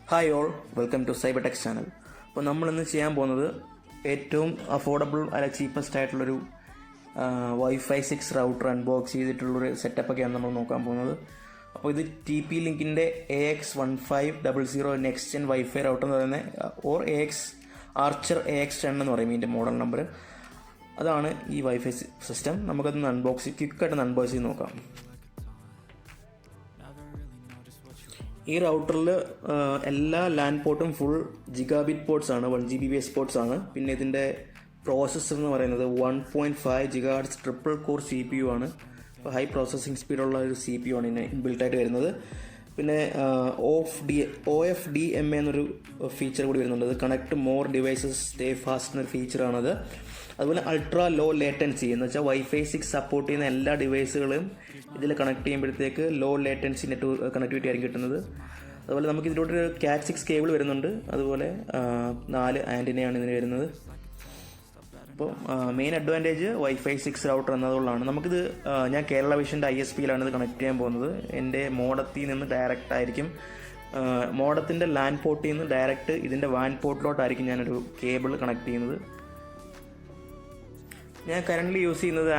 Hi all, welcome to Cybertech channel. അപ്പോൾ നമ്മളിന്ന് ചെയ്യാൻ പോകുന്നത് ഏറ്റവും അഫോർഡബിൾ അല്ല ചീപ്പസ്റ്റ് ആയിട്ടുള്ളൊരു വൈഫൈ 6 റൗട്ടർ അൺബോക്സ് ചെയ്തിട്ടുള്ളൊരു സെറ്റപ്പൊക്കെയാണ് നമ്മൾ നോക്കാൻ പോകുന്നത്. അപ്പോൾ ഇത് Tplinkൻ്റെ AX10 next gen wifi router എന്ന് പറയുന്നത് ഓർ ആർച്ചർ AX10 എന്ന് പറയും ഇതിൻ്റെ മോഡൽ നമ്പർ. അതാണ് ഈ വൈഫൈ സിസ്റ്റം. നമുക്കതൊന്ന് ക്വിക്കായിട്ടൊന്ന് അൺബോക്സ് ചെയ്ത് നോക്കാം. ഈ റൗട്ടറിൽ എല്ലാ ലാൻഡ് പോർട്ടും ഫുൾ ജിഗാബിറ്റ് പോർട്സ് ആണ്, 1 Gbps പോർട്സ് ആണ്. പിന്നെ ഇതിൻ്റെ പ്രോസസ്സർ എന്ന് പറയുന്നത് 1.5 GHz ട്രിപ്പിൾ കോർ CPU ആണ്. ഹൈ പ്രോസസ്സിംഗ് സ്പീഡുള്ള ഒരു CPU ആണ് ഇതിന് ഇൻബിൽട്ടായിട്ട് വരുന്നത്. പിന്നെ OFDMA എന്നൊരു ഫീച്ചർ കൂടി വരുന്നുണ്ട്. അത് connect more devices stay fast എന്നൊരു ഫീച്ചറാണത്. അതുപോലെ അൾട്രാ ലോ ലേറ്റൻസി എന്ന് വെച്ചാൽ വൈഫൈ 6 സപ്പോർട്ട് ചെയ്യുന്ന എല്ലാ ഡിവൈസുകളും ഇതിൽ കണക്ട് ചെയ്യുമ്പോഴത്തേക്ക് ലോ ലേറ്റൻസി കണക്ടിവിറ്റി ആയിരിക്കും കിട്ടുന്നത്. അതുപോലെ നമുക്ക് ഇതിലൂടെ ഒരു Cat 6 കേബിൾ വരുന്നുണ്ട്. അതുപോലെ 4 ആൻറ്റിനയാണ് ഇതിന് വരുന്നത്. അപ്പോൾ മെയിൻ അഡ്വാൻറ്റേജ് വൈഫൈ 6 റൗട്ടർ എന്നതുകൊണ്ടാണ്. നമുക്കിത് ഞാൻ കേരള വിഷൻ്റെ ISPയിലാണ് ഇത് കണക്ട് ചെയ്യാൻ പോകുന്നത്. എൻ്റെ മോഡത്തിൽ നിന്ന് ഡയറക്റ്റ് ആയിരിക്കും, മോഡത്തിൻ്റെ ലാൻഡ് പോർട്ടിൽ നിന്ന് ഡയറക്റ്റ് ഇതിൻ്റെ വാൻ പോർട്ടിലോട്ടായിരിക്കും ഞാനൊരു കേബിൾ കണക്ട് ചെയ്യുന്നത്. ഞാൻ കറൻ്റ്ലി യൂസ് ചെയ്യുന്നത്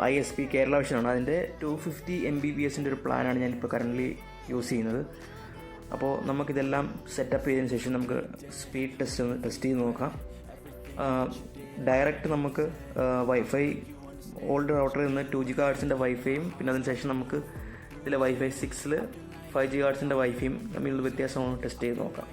ISP കേരള വിഷനാണ്. അതിൻ്റെ 250 Mbps ഒരു പ്ലാനാണ് ഞാനിപ്പോൾ കറൻ്റ്ലി യൂസ് ചെയ്യുന്നത്. അപ്പോൾ നമുക്കിതെല്ലാം സെറ്റപ്പ് ചെയ്തതിന് ശേഷം നമുക്ക് സ്പീഡ് ടെസ്റ്റ് ഒന്ന് ടെസ്റ്റ് ചെയ്ത് നോക്കാം. ഡയറക്റ്റ് നമുക്ക് വൈഫൈ ഓൾഡ് റൗട്ടറിൽ നിന്ന് 2 GHz വൈഫൈയും പിന്നെ അതിന് ശേഷം നമുക്ക് ഇതിലെ വൈഫൈ 6ൽ 5 GHz വൈഫൈയും തമ്മിലുള്ള വ്യത്യാസം ടെസ്റ്റ് ചെയ്ത് നോക്കാം.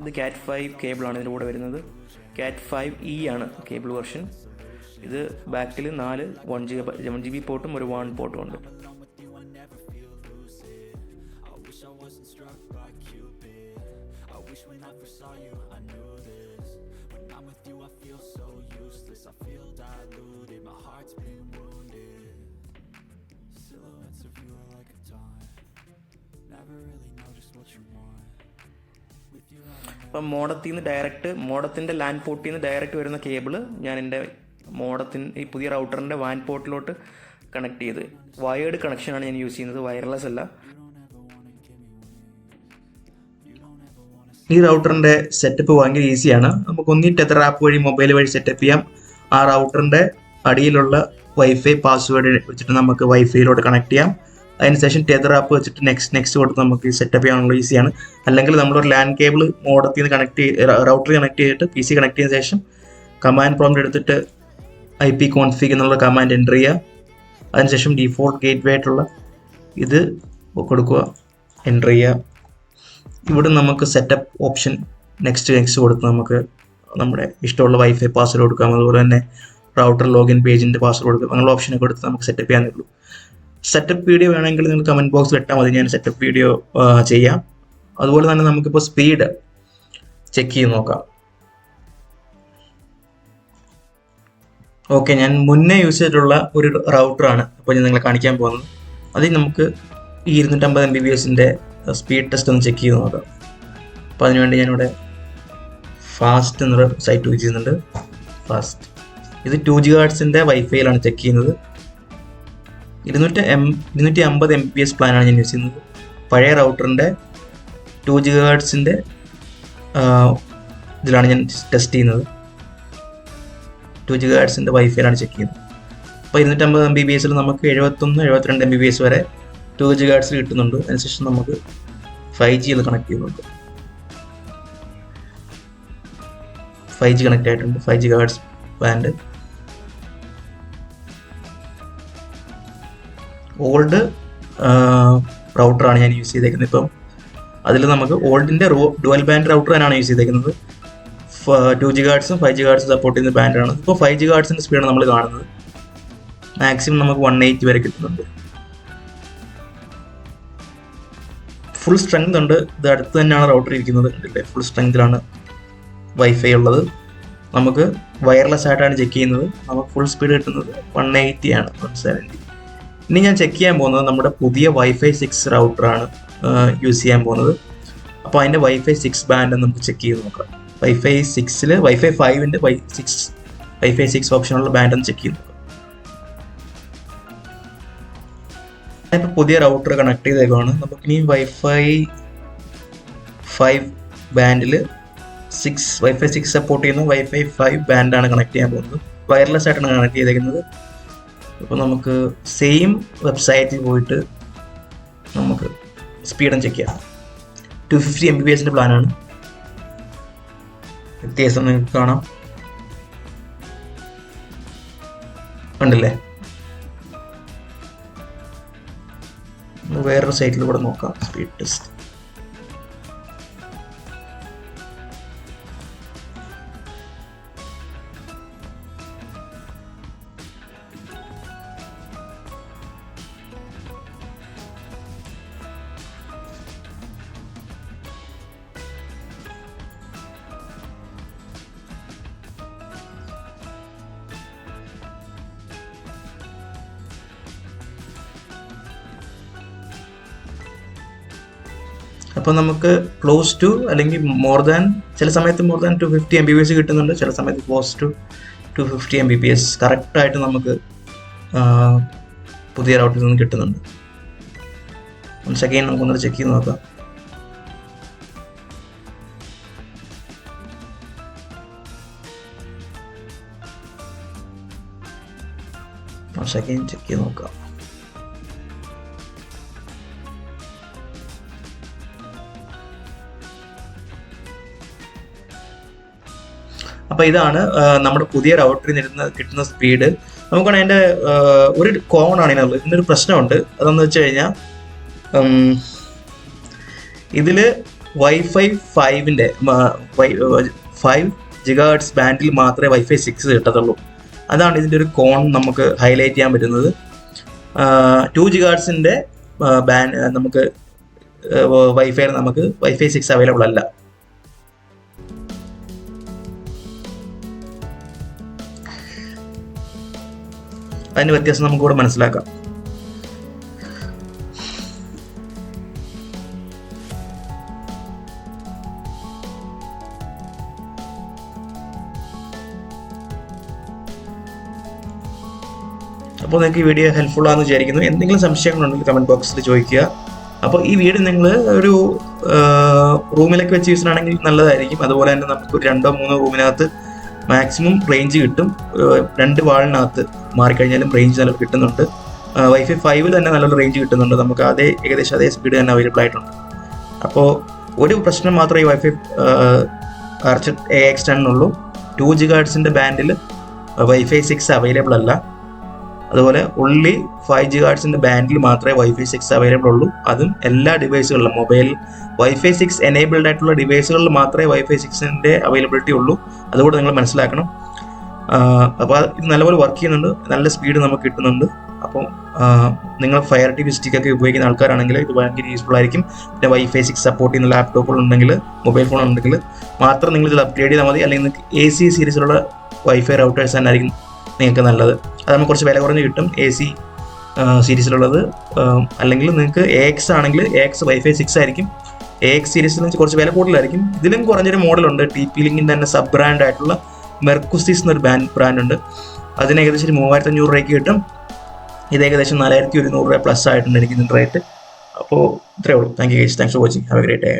ഇത് Cat 5 കേബിളാണ് ഇതിൻ്റെ കൂടെ വരുന്നത്. Cat 5e ആണ് കേബിൾ വെർഷൻ. ഇത് ബാക്കിൽ 4 1 GB പോർട്ടും ഒരു 1 പോർട്ടും ഉണ്ട്. അപ്പം മോഡത്തിൻ്റെ ലാൻഡ് പോർട്ടിൽ നിന്ന് ഡയറക്റ്റ് വരുന്ന കേബിള് ഞാൻ എൻ്റെ ഈ പുതിയ റൗട്ടറിൻ്റെ വാൻ പോർട്ടിലോട്ട് കണക്ട് ചെയ്ത് വയേർഡ് കണക്ഷനാണ് ഞാൻ യൂസ് ചെയ്യുന്നത്, വയർലെസ് അല്ല. ഈ റൗട്ടറിൻ്റെ സെറ്റപ്പ് ഭയങ്കര ഈസിയാണ്. നമുക്കൊന്നി ടെതർ ആപ്പ് വഴി മൊബൈൽ വഴി സെറ്റപ്പ് ചെയ്യാം. ആ റൗട്ടറിൻ്റെ അടിയിലുള്ള വൈഫൈ പാസ്വേഡ് വെച്ചിട്ട് നമുക്ക് വൈഫൈയിലോട്ട് കണക്ട് ചെയ്യാം. അതിനുശേഷം ടെതർ ആപ്പ് വെച്ചിട്ട് നെക്സ്റ്റ് കൊടുത്ത് നമുക്ക് സെറ്റപ്പ് ചെയ്യാനുള്ള ഈസിയാണ്. അല്ലെങ്കിൽ നമ്മളൊരു ലാൻഡ് കേബിൾ മോഡത്തിൽ നിന്ന് റൗട്ടറിൽ കണക്ട് ചെയ്തിട്ട് PC കണക്ട് ചെയ്ത ശേഷം കമാൻഡ് പ്രോംപ്റ്റ് എടുത്തിട്ട് IP കോൺഫിഗ് എന്നുള്ള കമാൻഡ് എൻ്റർ ചെയ്യുക. അതിനുശേഷം ഡിഫോൾട്ട് ഗേറ്റ് വേ ആയിട്ടുള്ള ഇത് കൊടുക്കുക, എൻ്റർ ചെയ്യുക. ഇവിടെ നമുക്ക് സെറ്റപ്പ് ഓപ്ഷൻ നെക്സ്റ്റ് കൊടുത്ത് നമുക്ക് നമ്മുടെ ഇഷ്ടമുള്ള വൈഫൈ പാസ്വേഡ് കൊടുക്കാം. അതുപോലെ തന്നെ റൗട്ടർ ലോഗിൻ പേജിൻ്റെ പാസ്വേഡ് കൊടുക്കുക. അങ്ങനെയുള്ള ഓപ്ഷനൊക്കെ കൊടുത്ത് നമുക്ക് സെറ്റപ്പ് ചെയ്യാനേ ഉള്ളൂ. സെറ്റപ്പ് വീഡിയോ വേണമെങ്കിൽ നിങ്ങൾ കമൻറ്റ് ബോക്സിൽ ഇട്ടാൽ മതി, ഞാൻ സെറ്റപ്പ് വീഡിയോ ചെയ്യാം. അതുപോലെ തന്നെ നമുക്കിപ്പോൾ സ്പീഡ് ചെക്ക് ചെയ്ത് നോക്കാം. ഓക്കെ, ഞാൻ മുന്നേ യൂസ് ചെയ്തിട്ടുള്ള ഒരു റൗട്ടറാണ് അപ്പോൾ ഞാൻ നിങ്ങളെ കാണിക്കാൻ പോകുന്നത്. അതിൽ നമുക്ക് ഈ 250 Mbps സ്പീഡ് ടെസ്റ്റ് ഒന്ന് ചെക്ക് ചെയ്ത് നോക്കാം. അപ്പോൾ അതിനുവേണ്ടി ഞാനിവിടെ ഫാസ്റ്റ് എന്നൊരു സൈറ്റ് യൂസ് ചെയ്യുന്നുണ്ട്. ഫാസ്റ്റ് ഇത് 2 GHz വൈഫൈയിലാണ് ചെക്ക് ചെയ്യുന്നത്. 250 Mbps പ്ലാനാണ് ഞാൻ യൂസ് ചെയ്യുന്നത്. പഴയ റൗട്ടറിൻ്റെ 2 GHz ഇതിലാണ് ഞാൻ ടെസ്റ്റ് ചെയ്യുന്നത്. 2 GHz വൈഫൈയിലാണ് ചെക്ക് ചെയ്യുന്നത്. അപ്പോൾ 250 Mbps നമുക്ക് 71-72 Mbps വരെ 2 GHz കിട്ടുന്നുണ്ട്. അതിനുശേഷം നമുക്ക് 5G കണക്ട് ചെയ്യുന്നുണ്ട്. 5G കണക്ട് ആയിട്ടുണ്ട്. 5 GHz ബാൻഡ്. ഓൾഡ് റൗട്ടറാണ് ഞാൻ യൂസ് ചെയ്തേക്കുന്നത്. ഇപ്പം അതിൽ നമുക്ക് ഓൾഡിൻ്റെ ഡുവൽ ബാൻഡ് റൗട്ടർ തന്നെയാണ് യൂസ് ചെയ്തേക്കുന്നത്. 2 GHz 5 GHz സപ്പോർട്ട് ചെയ്യുന്ന ബാൻഡാണ്. ഇപ്പോൾ 5 GHz സ്പീഡാണ് നമ്മൾ കാണുന്നത്. മാക്സിമം നമുക്ക് 180 വരെ കിട്ടുന്നുണ്ട്. ഫുൾ സ്ട്രെങ്ത് ഉണ്ട്. ഇത് അടുത്ത് തന്നെയാണ് റൗട്ടർ ഇരിക്കുന്നത്. ഫുൾ സ്ട്രെങ്തിലാണ് വൈഫൈ ഉള്ളത്. നമുക്ക് വയർലെസ് ആയിട്ടാണ് ചെക്ക് ചെയ്യുന്നത്. നമുക്ക് ഫുൾ സ്പീഡ് കിട്ടുന്നത് 180 ആണ്, 170. ഇനി ഞാൻ ചെക്ക് ചെയ്യാൻ പോകുന്നത് നമ്മുടെ പുതിയ വൈഫൈ 6 റൗട്ടറാണ് യൂസ് ചെയ്യാൻ പോകുന്നത്. അപ്പോൾ അതിൻ്റെ വൈഫൈ 6 ബാൻഡ് നമുക്ക് ചെക്ക് ചെയ്ത് നോക്കാം. വൈഫൈ 6ൽ വൈഫൈ 5ൻ്റെ വൈഫൈ 6 ഓപ്ഷനുള്ള ബാൻഡ് ഒന്ന് ചെക്ക് ചെയ്ത് നോക്കാം. ഇപ്പോൾ പുതിയ റൗട്ടർ കണക്ട് ചെയ്തേക്കുവാണ്. നമുക്കിനി വൈഫൈ 5 ബാൻഡിൽ വൈഫൈ 6 സപ്പോർട്ട് ചെയ്യുന്ന വൈഫൈ 5 ബാൻഡാണ് കണക്ട് ചെയ്യാൻ പോകുന്നത്. വയർലെസ് ആയിട്ടാണ് കണക്ട് ചെയ്തേക്കുന്നത്. അപ്പോൾ നമുക്ക് സെയിം വെബ്സൈറ്റിൽ പോയിട്ട് നമുക്ക് സ്പീഡും ചെക്ക് ചെയ്യാം. 250 Mbps പ്ലാനാണ്. വ്യത്യാസം നിങ്ങൾക്ക് കാണാം, ഉണ്ടല്ലേ? വേറൊരു സൈറ്റിൽ കൂടെ നോക്കാം. Speed test. അപ്പോൾ നമുക്ക് ക്ലോസ് ടു അല്ലെങ്കിൽ മോർ ദാൻ, ചില സമയത്ത് മോർ ദാൻ 250 Mbps കിട്ടുന്നുണ്ട്, ചില സമയത്ത് ക്ലോസ് ടു 250 Mbps കറക്റ്റായിട്ട് നമുക്ക് പുതിയ റൗട്ടിൽ നിന്ന് കിട്ടുന്നുണ്ട്. വൺസ് അഗൈൻ നമുക്കൊന്ന് ചെക്ക് ചെയ്ത് നോക്കാം. വൺസ് അഗൈൻ ചെക്ക് ചെയ്ത് നോക്കാം. അപ്പോൾ ഇതാണ് നമ്മുടെ പുതിയ റൗട്ടറിൽ നിന്ന് കിട്ടുന്ന സ്പീഡ്. നമുക്കാണ് അതിൻ്റെ ഒരു കോമൺ ആണ് ഇതിനുള്ളത്. ഇതിനൊരു പ്രശ്നമുണ്ട്. അതെന്ന് വെച്ച് കഴിഞ്ഞാൽ ഇതിൽ വൈഫൈ 5ൻ്റെ 5 GHz ബാൻഡിൽ മാത്രമേ വൈഫൈ 6 കിട്ടത്തുള്ളൂ. അതാണ് ഇതിൻ്റെ ഒരു കോൺ നമുക്ക് ഹൈലൈറ്റ് ചെയ്യാൻ പറ്റുന്നത്. 2 GHz ബാൻഡ് നമുക്ക് വൈഫൈയിൽ നമുക്ക് വൈഫൈ 6 അവൈലബിൾ അല്ല. അതിന് വ്യത്യാസം നമുക്കിവിടെ മനസ്സിലാക്കാം. അപ്പോൾ നിങ്ങൾക്ക് ഈ വീഡിയോ ഹെൽപ്ഫുൾ ആണെന്ന് വിചാരിക്കുന്നു. എന്തെങ്കിലും സംശയങ്ങളുണ്ടെങ്കിൽ കമൻറ്റ് ബോക്സിൽ ചോദിക്കുക. അപ്പോൾ ഈ വീഡിയോ നിങ്ങൾ ഒരു റൂമിലൊക്കെ വെച്ച് യൂസ് ആണെങ്കിൽ നല്ലതായിരിക്കും. അതുപോലെ തന്നെ നമുക്ക് 2-3 റൂമിനകത്ത് മാക്സിമം റേഞ്ച് കിട്ടും. 2 വാളിനകത്ത് മാറിക്കഴിഞ്ഞാലും റേഞ്ച് നല്ല കിട്ടുന്നുണ്ട്. വൈഫൈ 5 തന്നെ നല്ലൊരു റേഞ്ച് കിട്ടുന്നുണ്ട്. നമുക്ക് ഏകദേശം അതേ സ്പീഡ് തന്നെ അവൈലബിൾ ആയിട്ടുണ്ട്. അപ്പോൾ ഒരു പ്രശ്നം മാത്രമേ ഈ വൈഫൈ AX10 ഉള്ളൂ. 2 GHz ബാൻഡിൽ വൈഫൈ 6 അവൈലബിൾ അല്ല. അതുപോലെ ഓൺലി 5 GHz ബാൻഡിൽ മാത്രമേ വൈഫൈ 6 അവൈലബിൾ ഉള്ളൂ. അതും എല്ലാ ഡിവൈസുകളിലും മൊബൈൽ വൈഫൈ 6 എനേബിൾഡ് ആയിട്ടുള്ള ഡിവൈസുകളിൽ മാത്രമേ വൈഫൈ 6ൻ്റെ അവൈലബിലിറ്റി ഉള്ളൂ. അതുകൂടെ നിങ്ങൾ മനസ്സിലാക്കണം. അപ്പോൾ ഇത് നല്ലപോലെ വർക്ക് ചെയ്യുന്നുണ്ട്, നല്ല സ്പീഡ് നമുക്ക് കിട്ടുന്നുണ്ട്. അപ്പോൾ നിങ്ങൾ ഫയർ ടി.വി സ്റ്റിക്കൊക്കെ ഉപയോഗിക്കുന്ന ആൾക്കാരാണെങ്കിൽ ഇത് ഭയങ്കര യൂസ്ഫുൾ ആയിരിക്കും. പിന്നെ വൈഫൈ 6 സപ്പോർട്ട് ചെയ്യുന്ന ലാപ്ടോപ്പുകളുണ്ടെങ്കിൽ, മൊബൈൽ ഫോൺ ഉണ്ടെങ്കിൽ മാത്രം നിങ്ങൾ ഇത് അപ്ഗ്രേഡ് ചെയ്താൽ മതി. അല്ലെങ്കിൽ നിങ്ങൾക്ക് AC സീരീസിലുള്ള വൈഫൈ റൗട്ടേഴ്സ് തന്നെ ആയിരിക്കും നിങ്ങൾക്ക് നല്ലത്. അത് നമുക്ക് കുറച്ച് വില കുറഞ്ഞ് കിട്ടും AC സീരീസിലുള്ളത്. അല്ലെങ്കിൽ നിങ്ങൾക്ക് AX ആണെങ്കിൽ AX വൈഫൈ 6 ആയിരിക്കും. AX സീരീസിൽ നിന്ന് കുറച്ച് വില കൂടുതലായിരിക്കും. ഇതിലും കുറഞ്ഞൊരു മോഡലുണ്ട്. TP-Linkൻ്റെ തന്നെ സബ് ബ്രാൻഡ് ആയിട്ടുള്ള മെർക്കുസിസ് എന്നൊരു ബ്രാൻഡ് ഉണ്ട്. അതിന് ഏകദേശം 3500 രൂപയ്ക്ക് കിട്ടും. ഇത് ഏകദേശം 4100 രൂപ പ്ലസ് ആയിട്ടുണ്ട് എനിക്ക് ഇതിൻ്റെ റേറ്റ്. അപ്പോൾ ഇത്രയേ ഉള്ളൂ. Thank you guys. Thanks for watching. Have A great day.